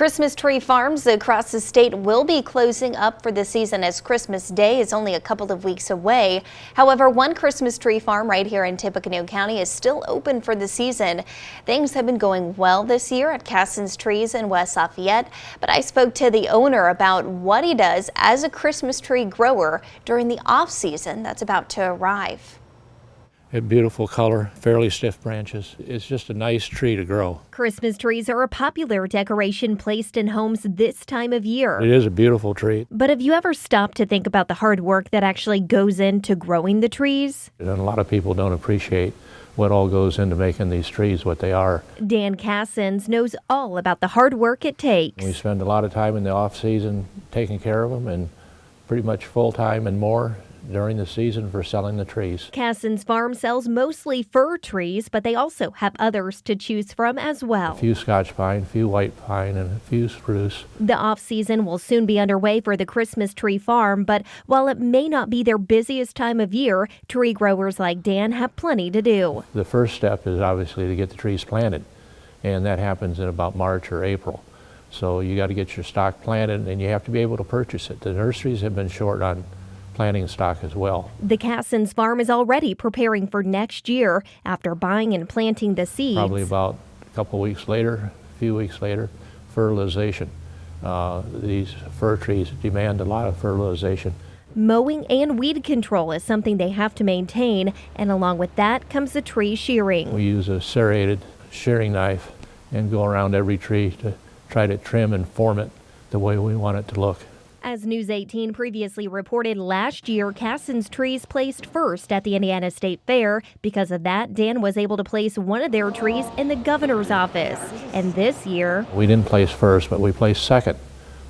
Christmas tree farms across the state will be closing up for the season as Christmas Day is only a couple of weeks away. However, one Christmas tree farm right here in Tippecanoe County is still open for the season. Things have been going well this year at Cassens Trees in West Lafayette, but I spoke to the owner about what he does as a Christmas tree grower during the off season that's about to arrive. A beautiful color, fairly stiff branches. It's just a nice tree to grow. Christmas trees are a popular decoration placed in homes this time of year. It is a beautiful tree. But have you ever stopped to think about the hard work that actually goes into growing the trees? And a lot of people don't appreciate what all goes into making these trees what they are. Dan Cassens knows all about the hard work it takes. We spend a lot of time in the off season taking care of them and pretty much full time and more during the season for selling the trees. Cassens Farm sells mostly fir trees, but they also have others to choose from as well. A few Scotch pine, a few white pine, and a few spruce. The off-season will soon be underway for the Christmas tree farm, but while it may not be their busiest time of year, tree growers like Dan have plenty to do. The first step is obviously to get the trees planted, and that happens in about March or April. So you got to get your stock planted, and you have to be able to purchase it. The nurseries have been short on planting stock as well. The Cassens Farm is already preparing for next year after buying and planting the seeds. Probably about a couple weeks later, a few weeks later, fertilization. These fir trees demand a lot of fertilization. Mowing and weed control is something they have to maintain, and along with that comes the tree shearing. We use a serrated shearing knife and go around every tree to try to trim and form it the way we want it to look. As News 18 previously reported, last year, Cassens Trees placed first at the Indiana State Fair. Because of that, Dan was able to place one of their trees in the governor's office. And this year, we didn't place first, but we placed second.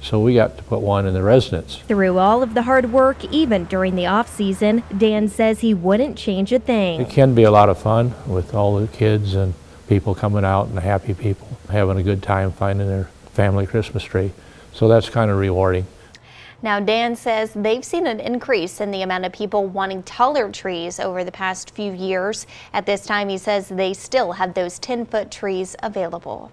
So we got to put one in the residence. Through all of the hard work, even during the off-season, Dan says he wouldn't change a thing. It can be a lot of fun with all the kids and people coming out and happy people having a good time finding their family Christmas tree. So that's kind of rewarding. Now, Dan says they've seen an increase in the amount of people wanting taller trees over the past few years. At this time, he says they still have those 10-foot trees available.